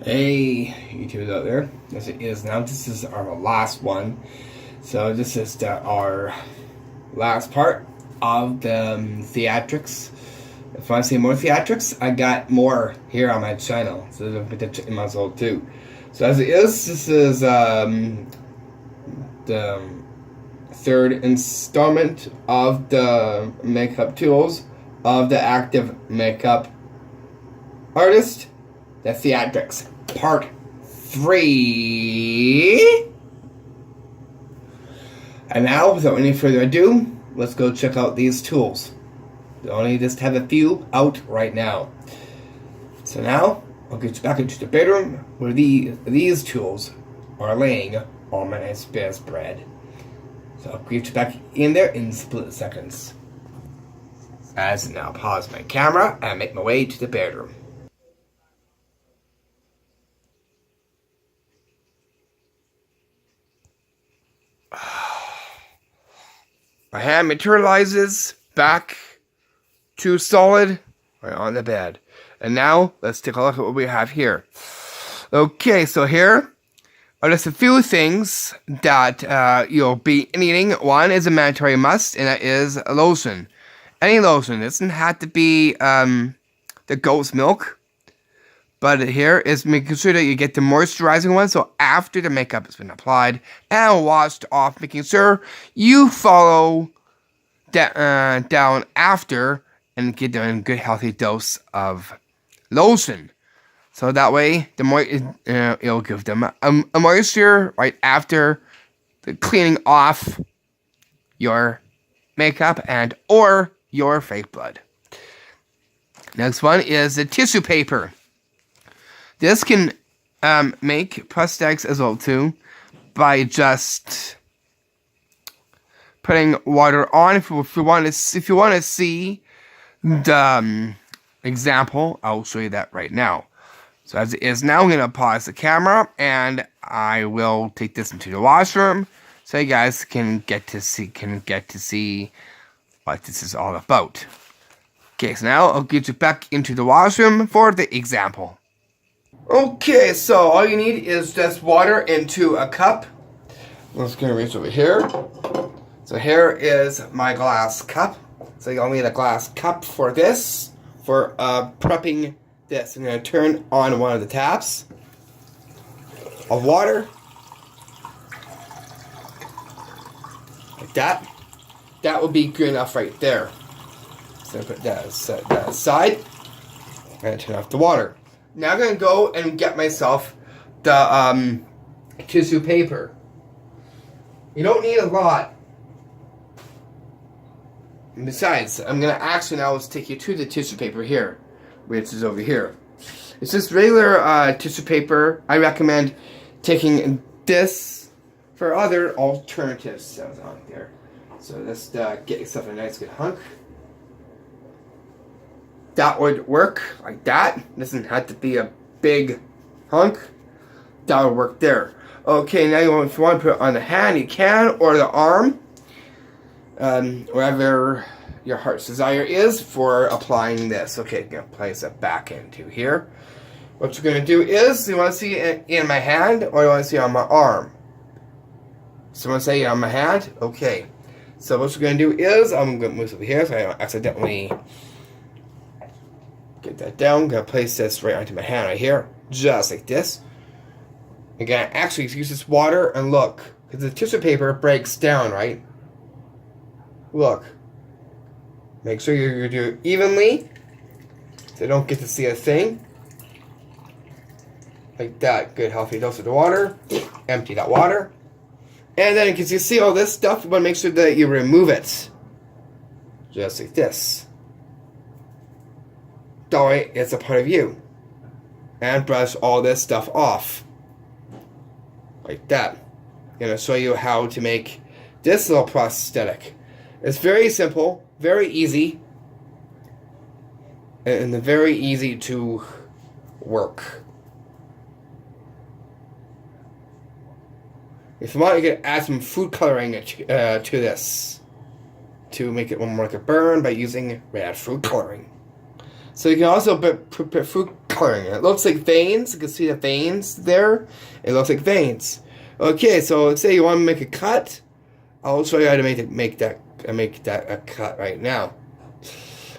Hey, YouTubers out there. As it is now, this is our last one. So this is our last part of the theatrics. If you want to see more theatrics, I got more here on my channel. So don't forget to check them out too. So as it is, this is the third installment of the makeup tools of the active makeup artist. The Theatrics Part 3. And now, without any further ado, let's go check out these tools. We only just have a few out right now. So now, I'll get you back into the bedroom where these tools are laying on my nice bedspread. So I'll get you back in there in split seconds. As now, pause my camera and make my way to the bedroom. My hand materializes back to solid right on the bed. And now, let's take a look at what we have here. Okay, so here are just a few things that you'll be needing. One is a mandatory must, and that is a lotion. Any lotion. It doesn't have to be the goat's milk. But here is making sure that you get the moisturizing one. So after the makeup has been applied and washed off, making sure you follow down after and get them a good healthy dose of lotion. So that way, it'll give them a moisture right after the cleaning off your makeup and or your fake blood. Next one is the tissue paper. This can make prosthetics as well too by just putting water on. If you want to see the example, I'll show you that right now. So as it is now, I'm gonna pause the camera and I will take this into the washroom so you guys can get to see what this is all about. Okay, so now I'll get you back into the washroom for the example. Okay, so all you need is just water into a cup. Let's get reach over here. So here is my glass cup. So you'll need a glass cup for this, for prepping this. I'm going to turn on one of the taps of water. Like that. That would be good enough right there. So I put that aside and turn off the water. Now I'm going to go and get myself the tissue paper. You don't need a lot. And besides, I'm going to actually now let's take you to the tissue paper here, which is over here. It's just regular tissue paper. I recommend taking this for other alternatives. That was on there. So just get yourself a nice good hunk. That would work like that. Doesn't have to be a big hunk. That would work there. Okay, now if you want to put it on the hand, you can, or the arm. Wherever your heart's desire is for applying this. Okay, I'm going to place it back into here. What you're going to do is, you want to see it in my hand, or you want to see it on my arm? Someone say on my hand? Okay. So what you're going to do is, I'm going to move over here so I don't accidentally get that down. I'm going to place this right onto my hand right here. Just like this. Again, actually use this water and look. Because the tissue paper breaks down, right? Look. Make sure you do it evenly. So you don't get to see a thing. Like that. Good healthy dose of the water. Empty that water. And then because you see all this stuff, you want to make sure that you remove it. Just like this. That way, it's a part of you. And brush all this stuff off. Like that. I'm going to show you how to make this little prosthetic. It's very simple, very easy, and very easy to work. If you want, you can add some food coloring to this to make it more like a burn by using red food coloring. So you can also put food coloring it. It looks like veins. You can see the veins there. It looks like veins. Okay, so let's say you want to make a cut. I'll show you how to make that a cut right now.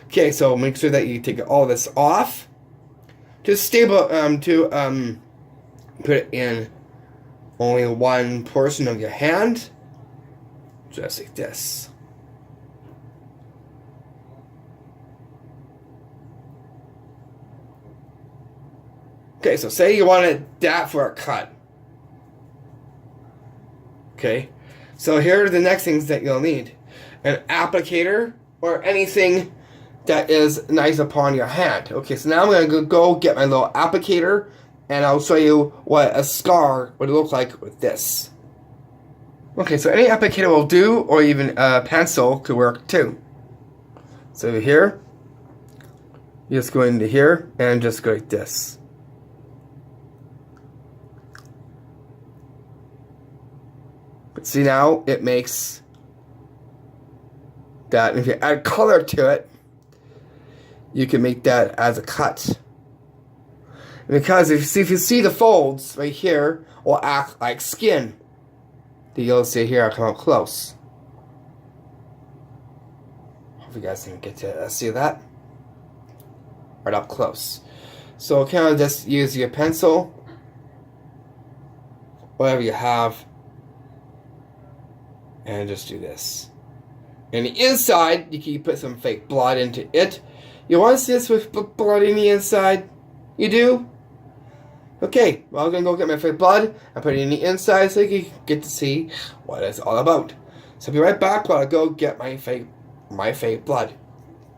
Okay, so make sure that you take all this off. Just put it in only one portion of your hand, just like this. Okay, so say you wanted that for a cut. Okay, so here are the next things that you'll need. An applicator or anything that is nice upon your hand. Okay, so now I'm going to go get my little applicator, and I'll show you what a scar would look like with this. Okay, so any applicator will do, or even a pencil could work too. So here, you just go into here, and just go like this. But see now, it makes that, if you add color to it, you can make that as a cut. Because if you see the folds right here, will act like skin. The you'll see here, I'll come up close. Hope you guys can get to see that. Right up close. So kind of just use your pencil, whatever you have, and just do this. And the inside, you can put some fake blood into it. You want to see this with blood in the inside? You do? Okay, well, I'm going to go get my fake blood and put it in the inside so you can get to see what it's all about. So I'll be right back while I go get my fake blood.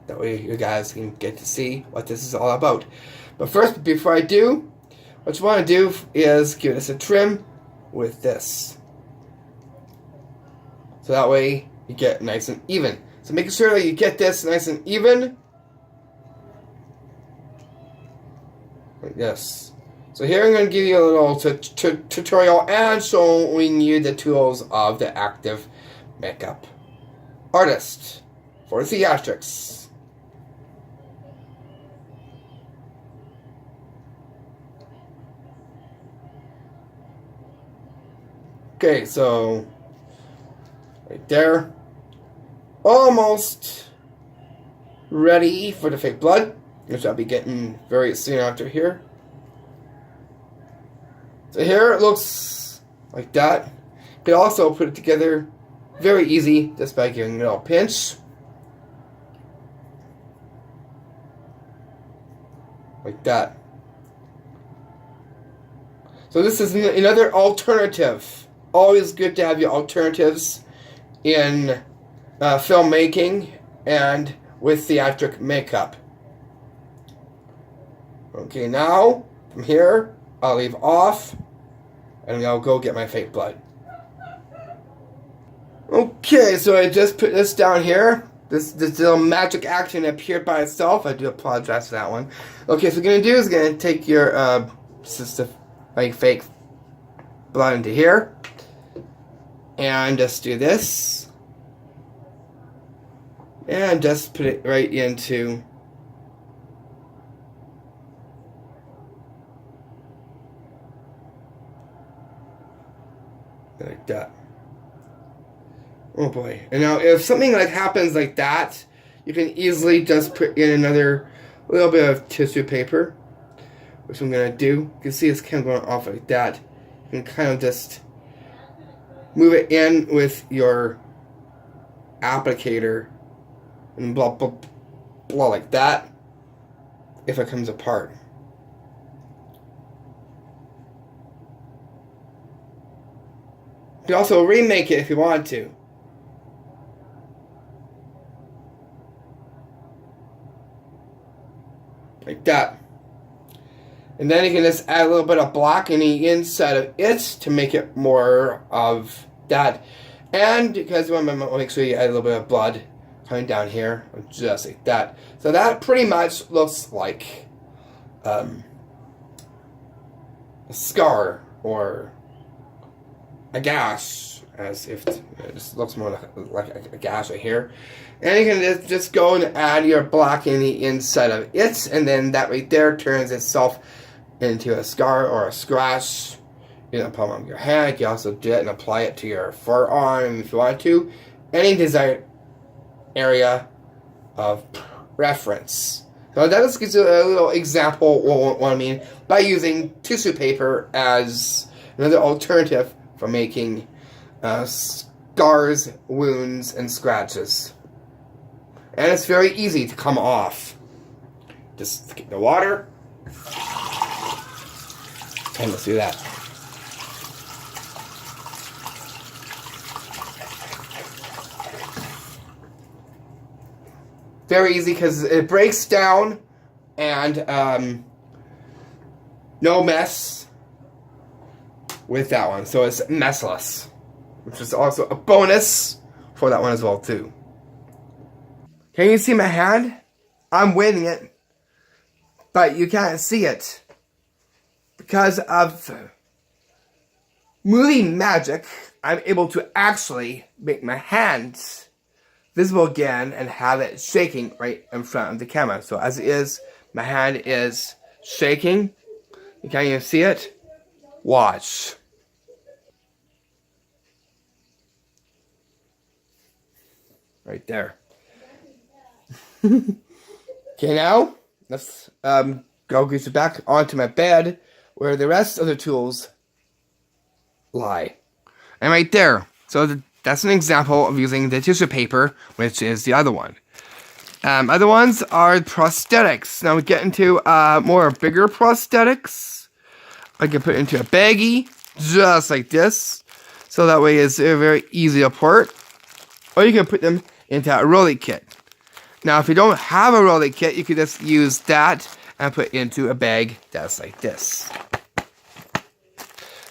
That way you guys can get to see what this is all about. But first, before I do, what you want to do is give this a trim with this. So that way you get nice and even. So making sure that you get this nice and even. Like this. So here I'm going to give you a little tutorial and showing you the tools of the active makeup artist for theatrics. Okay, so right there, almost ready for the fake blood, which I'll be getting very soon after here. So here it looks like that. You can also put it together very easy just by giving it a little pinch. Like that. So this is another alternative. Always good to have your alternatives in filmmaking and with theatric makeup. Okay, now from here I'll leave off and I'll go get my fake blood. Okay, so I just put this down here. This little magic action appeared by itself. I do apologize for that one. Okay, so what we're going to do is going to take your my fake blood into here. And just do this. And just put it right into like that. Oh boy. And now if something like happens like that, you can easily just put in another little bit of tissue paper, which I'm going to do. You can see it's kind of going off like that. You can kind of just move it in with your applicator and blah, blah, blah, like that if it comes apart. You can also remake it if you want to. Like that. And then you can just add a little bit of black in the inside of it to make it more of that. And because you want to make sure you add a little bit of blood coming down here, just like that. So that pretty much looks like a scar or a gash, as if it just looks more like a gash right here. And you can just go and add your black in the inside of it, and then that right there turns itself into a scar or a scratch in the palm of your hand. You can also do it and apply it to your forearm if you want to. Any desired area of reference. So that just gives you a little example of what I mean by using tissue paper as another alternative for making scars, wounds, and scratches. And it's very easy to come off. Just get the water. And let's do that. Very easy because it breaks down and no mess with that one. So it's messless, which is also a bonus for that one as well too. Can you see my hand? I'm waving it, but you can't see it because of movie magic. I'm able to actually make my hands visible again and have it shaking right in front of the camera. So as it is, my hand is shaking. Can you see it? Watch. Right there. Okay, now let's go get back onto my bed where the rest of the tools lie. And right there. So that's an example of using the tissue paper, which is the other one. Other ones are prosthetics. Now we get into more bigger prosthetics. I can put it into a baggie, just like this. So that way it's very easy to port. Or you can put them into a rolly kit. Now if you don't have a rolly kit, you can just use that and put it into a bag that's like this.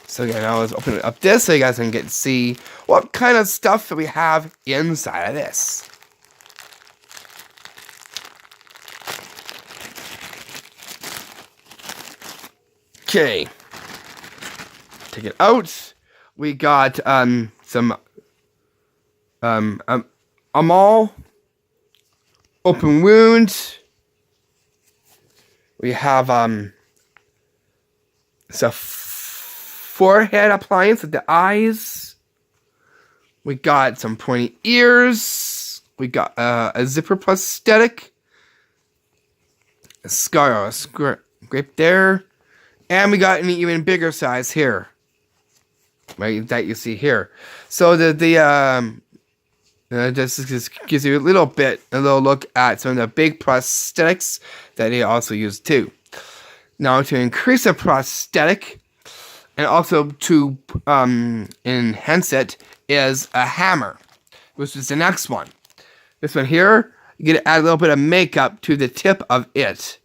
So again, now let's open it up this so you guys can get to see what kind of stuff that we have inside of this. Okay. Take it out. We got some Amal open wound. We have it's a forehead appliance with the eyes. We got some pointy ears. We got a zipper prosthetic. A scar or a scrape there. And we got an even bigger size here. Right, that you see here. So this just gives you a little look at some of the big prosthetics that they also use too. Now to increase a prosthetic and also to enhance it is a hammer, which is the next one. This one here, you get to add a little bit of makeup to the tip of it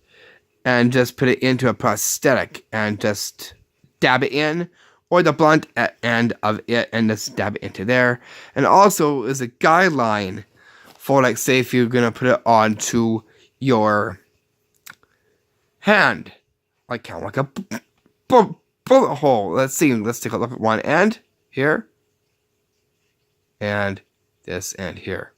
and just put it into a prosthetic and just dab it in, or the blunt end of it and just dab it into there. And also is a guideline for, like, say if you're gonna put it onto your hand, like kind of like a bullet hole. Let's see. Let's take a look at one end here, and this end here.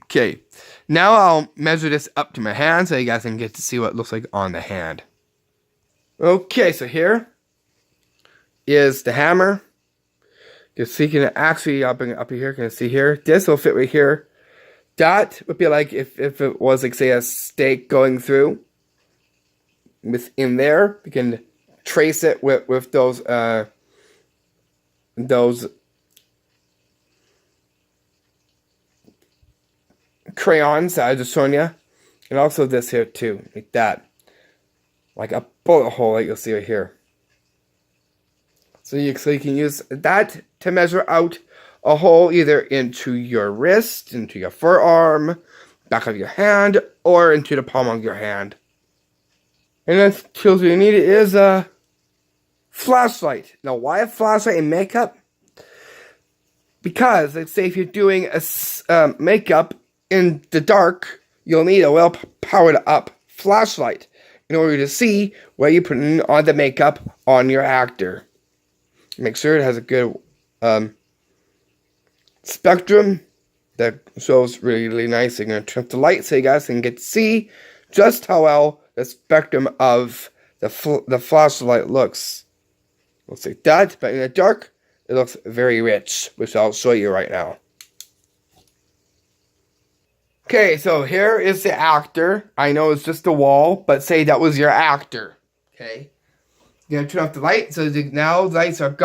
Okay, now I'll measure this up to my hand so you guys can get to see what it looks like on the hand. Okay, so here is the hammer. You see, you can actually, I'll bring it up here, can you see here? This will fit right here. That would be like if it was, like, say, a stake going through within there. You can trace it with those crayons that I just shown you. And also this here too, like that. Like a bullet hole like you'll see right here. So you can use that to measure out a hole either into your wrist, into your forearm, back of your hand, or into the palm of your hand. And then the tools you need is a flashlight. Now, why a flashlight in makeup? Because, let's say if you're doing a makeup in the dark, you'll need a well powered up flashlight in order to see where you're putting on the makeup on your actor. Make sure it has a good spectrum that shows really nice. I'm going to turn up the light so you guys can get to see just how well the spectrum of the flashlight looks. Looks like that, but in the dark, it looks very rich, which I'll show you right now. Okay, so here is the actor. I know it's just a wall, but say that was your actor. Okay, you're gonna turn off the light. So now the lights are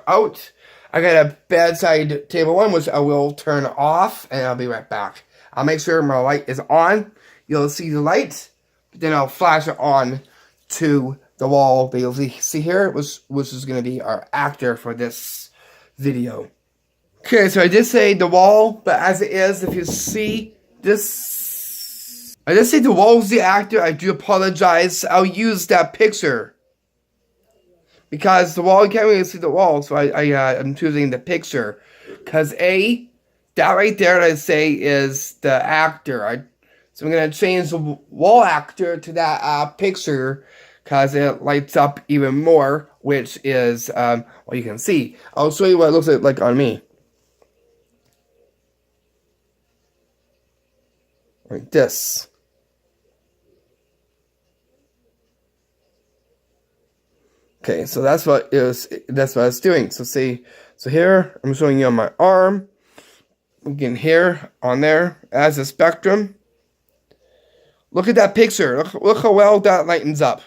out. I got a bedside table one, which I will turn off, and I'll be right back. I'll make sure my light is on. You'll see the light, but then I'll flash it on to the wall that you'll see here, which is going to be our actor for this video. Okay, so I did say the wall, but as it is, if you see this, I did say the wall is the actor. I do apologize. I'll use that picture because the wall, you can't really see the wall, so I'm choosing the picture because that right there that I say is the actor. So I'm going to change the wall actor to that picture because it lights up even more, which is what you can see. I'll show you what it looks like on me. Like this. Okay, so that's what it's doing. So here I'm showing you on my arm. Again, here on there as a spectrum. Look at that picture. Look how well that lightens up.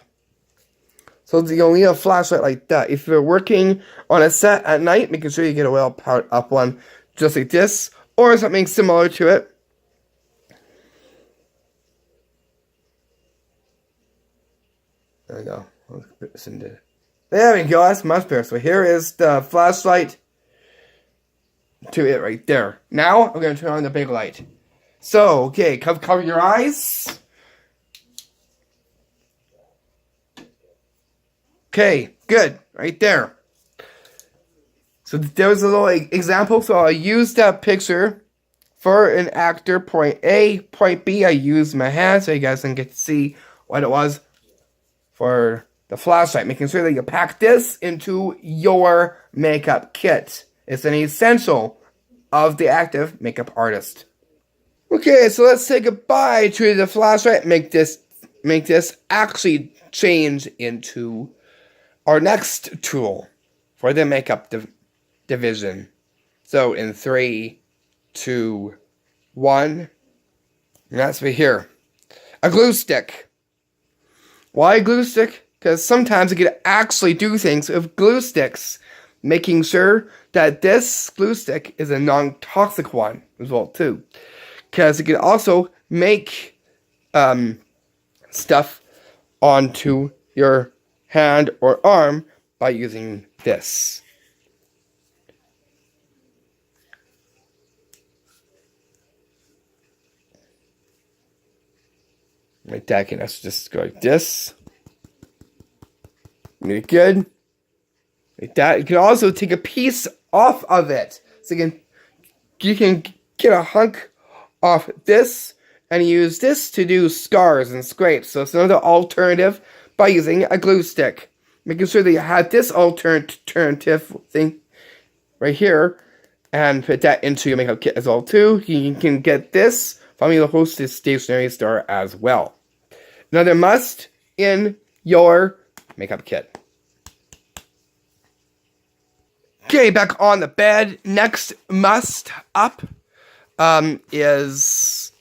So you'll need a flashlight like that. If you're working on a set at night, making sure you get a well powered up one just like this, or something similar to it. There we go. There we go. That's much better. So here is the flashlight to it right there. Now I'm going to turn on the big light. So, okay, cover your eyes. Okay, good. Right there. So there was a little example. So I used that picture for an actor, point A. Point B, I used my hand so you guys can get to see what it was for the flashlight. Making sure that you pack this into your makeup kit. It's an essential of the active makeup artist. Okay, so let's say goodbye to the flashlight. Make this actually change into our next tool for the makeup division. So in 3, 2, 1, and that's right here. A glue stick. Why a glue stick? Because sometimes you can actually do things with glue sticks. Making sure that this glue stick is a non-toxic one as well too. Because it can also make stuff onto your hand or arm by using this. Like that, can also just go like this. Really good. Like that. You can also take a piece off of it. So you can get a hunk off this and use this to do scars and scrapes. So it's another alternative by using a glue stick. Making sure that you have this alternative thing right here and put that into your makeup kit as well too. You can get this from your local stationery store as well. Another must in your makeup kit. Okay, back on the bed. Next must up is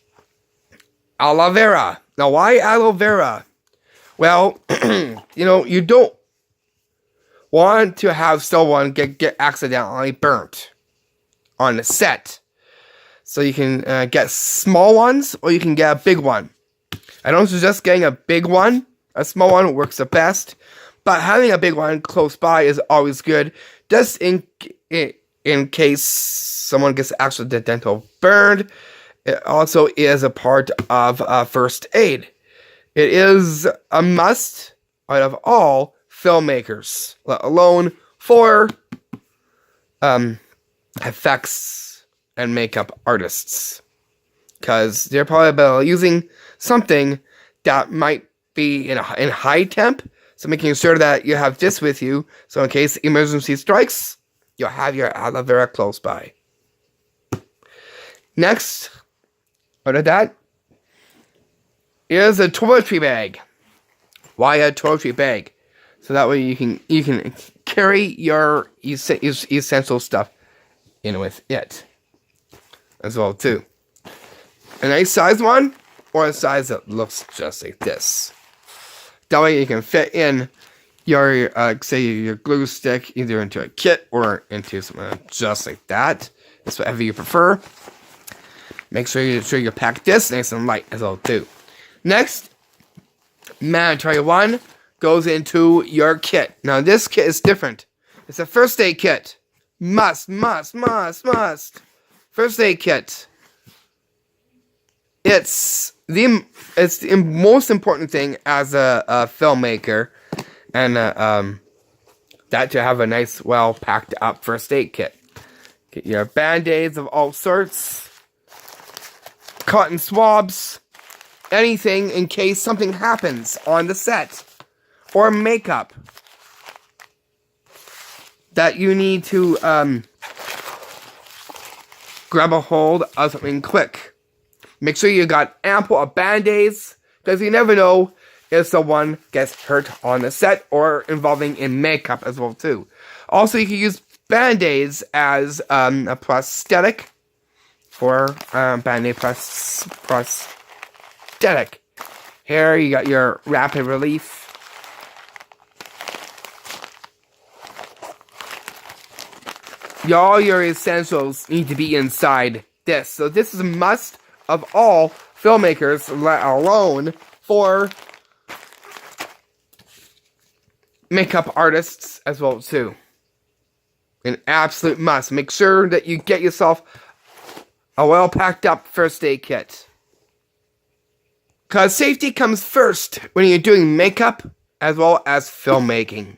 aloe vera. Now, why aloe vera? Well, you don't want to have someone get accidentally burnt on the set. So you can get small ones or you can get a big one. I don't suggest getting a big one. A small one works the best. But having a big one close by is always good. Just in case someone gets accidental burned. It also is a part of first aid. It is a must out of all filmmakers, let alone for effects and makeup artists. because they're probably using something that might be in high temp. So making sure that you have this with you, so in case emergency strikes, you'll have your aloe vera close by. Next, under that, is a toiletry bag. Why a toiletry bag? So that way you can carry your essential stuff in with it as well too. A nice size one, or a size that looks just like this. That way you can fit in your say your glue stick either into a kit or into something just like that. It's whatever you prefer. Make sure you pack this nice and light as well too. Next, mandatory one goes into your kit. Now this kit is different. It's a first aid kit. Must. First aid kit. It's the most important thing as a filmmaker, and that to have a nice, well packed up first aid kit. Get your band-aids of all sorts, cotton swabs, anything in case something happens on the set, or makeup that you need to grab a hold of something quick. Make sure you got ample of band-aids, because you never know if someone gets hurt on the set or involving in makeup as well too. Also, you can use band-aids as a prosthetic for band-aid prosthetic. Here you got your rapid relief. All your essentials need to be inside this. So this is a must of all filmmakers, let alone for makeup artists as well too. An absolute must. Make sure that you get yourself a well packed up first aid kit. Because safety comes first when you're doing makeup as well as filmmaking.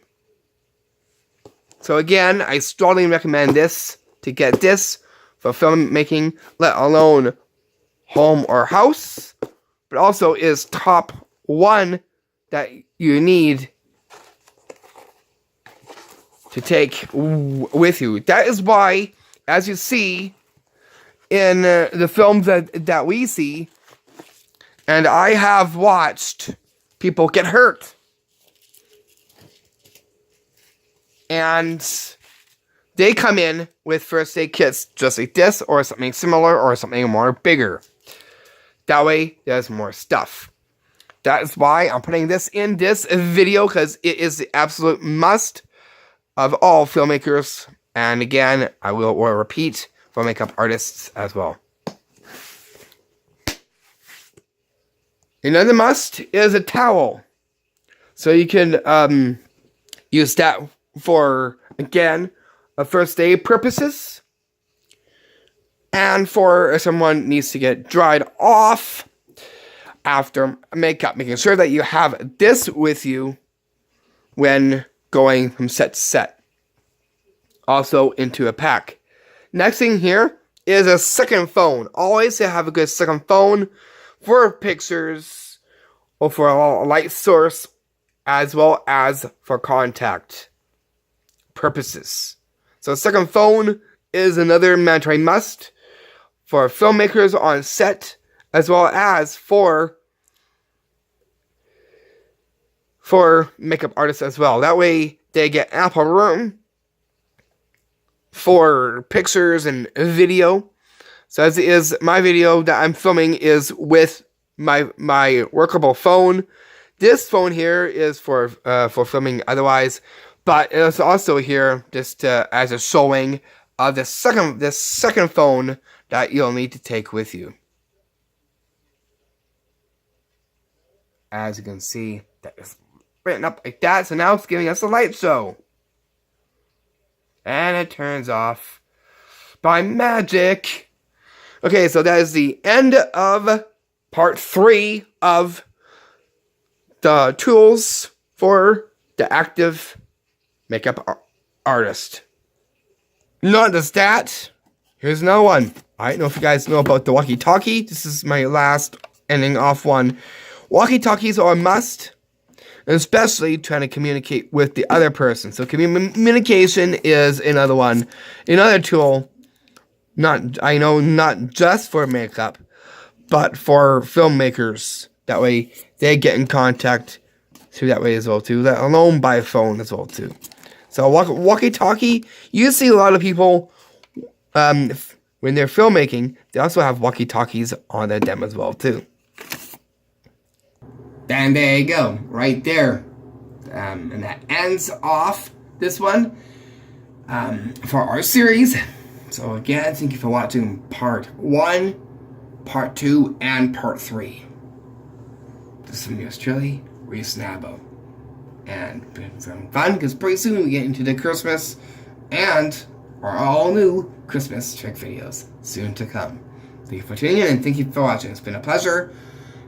So again, I strongly recommend this to get this for filmmaking, let alone home or house, but also is top one that you need to take with you. That is why, as you see in the films that we see, and I have watched people get hurt. And they come in with first aid kits just like this, or something similar, or something more bigger. That way, there's more stuff. That is why I'm putting this in this video, because it is the absolute must of all filmmakers. And again, I will repeat for makeup artists as well. Another must is a towel. So you can use that for, again, first aid purposes. And for if someone needs to get dried off after makeup, making sure that you have this with you when going from set to set. Also into a pack. Next thing here is a second phone. Always have a good second phone for pictures or for a light source, as well as for contact purposes. So a second phone is another mandatory must for filmmakers on set, as well as for makeup artists as well. That way they get ample room for pictures and video. So as it is, my video that I'm filming is with my workable phone. This phone here is for filming otherwise, but it's also here just as a showing of this second phone that you'll need to take with you. As you can see, that is written up like that. So now it's giving us a light show. And it turns off by magic. Okay, so that is the end of part 3 of the tools for the active makeup artist. Not just that, here's another one. I don't know if you guys know about the walkie-talkie. This is my last ending off one. Walkie-talkies are a must, especially trying to communicate with the other person. So communication is another tool. Not just for makeup, but for filmmakers. That way they get in contact through that way as well too. Let alone by phone as well too. So walkie-talkie, you see a lot of people when they're filmmaking, they also have walkie-talkies on their dem as well too. And there you go, right there. And that ends off this one for our series. So again, thank you for watching part 1, part 2, and part 3. This is from yours truly, Rhys. And it's some fun because pretty soon we get into the Christmas and our all new Christmas trick videos soon to come. Thank you for tuning in and thank you for watching. It's been a pleasure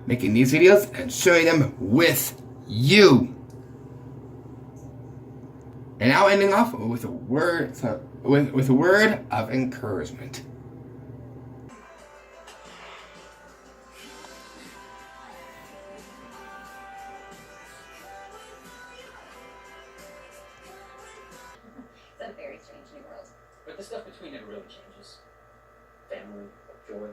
making these videos and sharing them with you. And now ending off with a word with a word of encouragement. It's a very strange new world. But the stuff between it really changes. Family, joy,